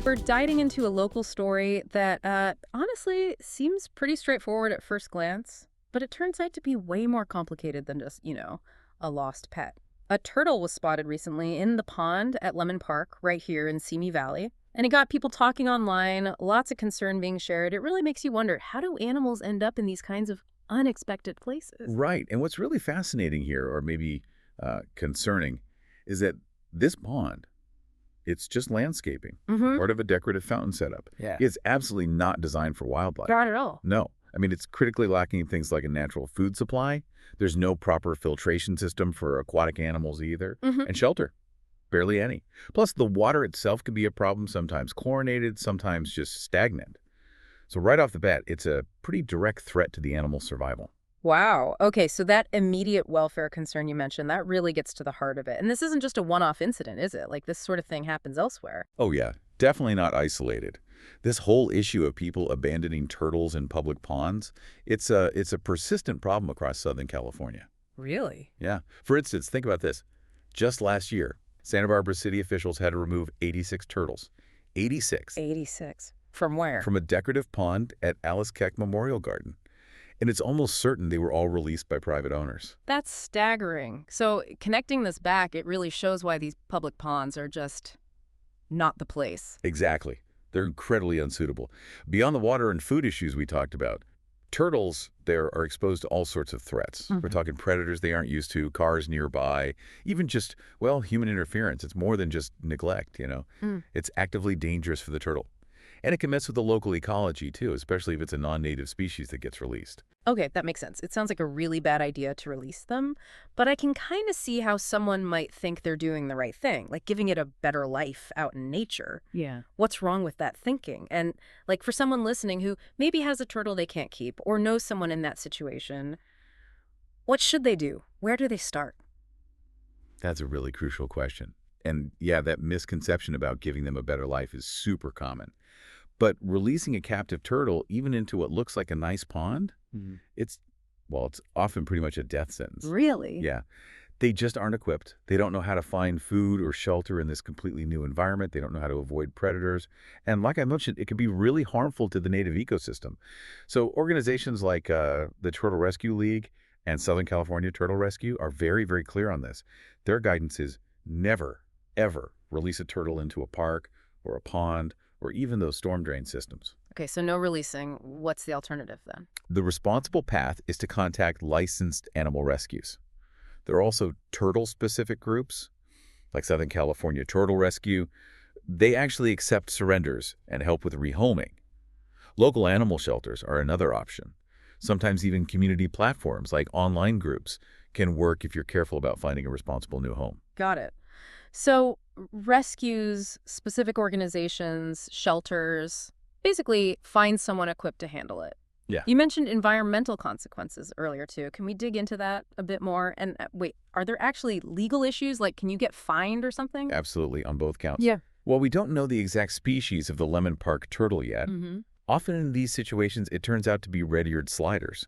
We're diving into a local story that honestly seems pretty straightforward at first glance, but it turns out to be way more complicated than just, a lost pet. A turtle was spotted recently in the pond at Lemon Park right here in Simi Valley, and it got people talking online, lots of concern being shared. It really makes you wonder, how do animals end up in these kinds of unexpected places? Right. And what's really fascinating here, or maybe concerning, is that this pond, it's just landscaping, Mm-hmm. part of a decorative fountain setup. Yeah. It's absolutely not designed for wildlife. Not at all. No. I mean, it's critically lacking in things like a natural food supply. There's no proper filtration system for aquatic animals either. Mm-hmm. And shelter. Barely any. Plus, the water itself can be a problem, sometimes chlorinated, sometimes just stagnant. So right off the bat, it's a pretty direct threat to the animal's survival. Wow. Okay, so that immediate welfare concern you mentioned, that really gets to the heart of it. And this isn't just a one-off incident, is it? Like, this sort of thing happens elsewhere. Oh yeah, definitely not isolated. This whole issue of people abandoning turtles in public ponds, it's a persistent problem across Southern California. Really? Yeah. For instance, think about this. Just last year, Santa Barbara city officials had to remove 86 turtles. 86. 86. From where? From a decorative pond at Alice Keck Memorial Garden. And it's almost certain they were all released by private owners. That's staggering. So connecting this back, it really shows why these public ponds are just not the place. Exactly. They're incredibly unsuitable. Beyond the water and food issues we talked about, turtles there are exposed to all sorts of threats. We're talking predators they aren't used to, cars nearby, even just, well, human interference. It's more than just neglect, It's actively dangerous for the turtle. And it can mess with the local ecology, too, especially if it's a non-native species that gets released. Okay, that makes sense. It sounds like a really bad idea to release them, but I can kind of see how someone might think they're doing the right thing, like giving it a better life out in nature. Yeah. What's wrong with that thinking? And like for someone listening who maybe has a turtle they can't keep or knows someone in that situation, what should they do? Where do they start? That's a really crucial question. And yeah, that misconception about giving them a better life is super common. But releasing a captive turtle, even into what looks like a nice pond, it's often pretty much a death sentence. Really? Yeah. They just aren't equipped. They don't know how to find food or shelter in this completely new environment. They don't know how to avoid predators. And like I mentioned, it can be really harmful to the native ecosystem. So organizations like the Turtle Rescue League and Southern California Turtle Rescue are very, very clear on this. Their guidance is never, ever release a turtle into a park or a pond or even those storm drain systems. Okay, so no releasing. What's the alternative then? The responsible path is to contact licensed animal rescues. There are also turtle-specific groups, like Southern California Turtle Rescue. They actually accept surrenders and help with rehoming. Local animal shelters are another option. Sometimes even community platforms like online groups can work if you're careful about finding a responsible new home. Got it. So rescues, specific organizations, shelters, basically find someone equipped to handle it. Yeah. You mentioned environmental consequences earlier, too. Can we dig into that a bit more? And wait, are there actually legal issues? Like, can you get fined or something? Absolutely, on both counts. Yeah. While we don't know the exact species of the Lemon Park turtle yet, Mm-hmm. often in these situations, it turns out to be red-eared sliders.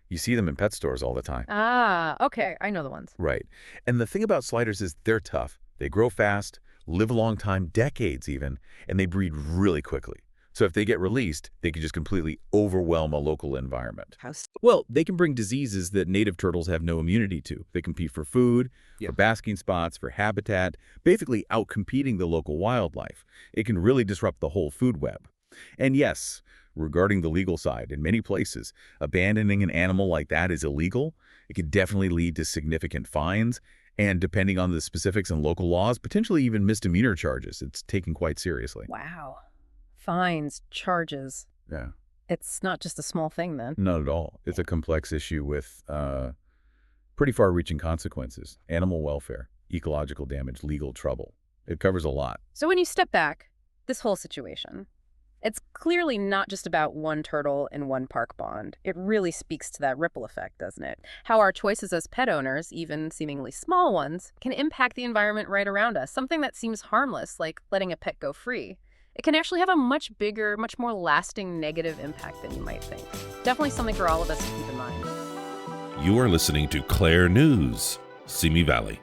You see them in pet stores all the time. Ah, okay. I know the ones. Right. And the thing about sliders is they're tough. They grow fast, live a long time, decades even, and they breed really quickly. So if they get released, they can just completely overwhelm a local environment. Well, they can bring diseases that native turtles have no immunity to. They compete for food, for basking spots, for habitat, basically outcompeting the local wildlife. It can really disrupt the whole food web. And yes, regarding the legal side, in many places, abandoning an animal like that is illegal. It could definitely lead to significant fines, and depending on the specifics and local laws, potentially even misdemeanor charges. It's taken quite seriously. Wow. Fines, charges. Yeah. It's not just a small thing then. Not at all. It's a complex issue with pretty far-reaching consequences. Animal welfare, ecological damage, legal trouble. It covers a lot. So when you step back, this whole situation, it's clearly not just about one turtle in one park pond. It really speaks to that ripple effect, doesn't it? How our choices as pet owners, even seemingly small ones, can impact the environment right around us. Something that seems harmless, like letting a pet go free, it can actually have a much bigger, much more lasting negative impact than you might think. Definitely something for all of us to keep in mind. You are listening to CLAIR News, Simi Valley.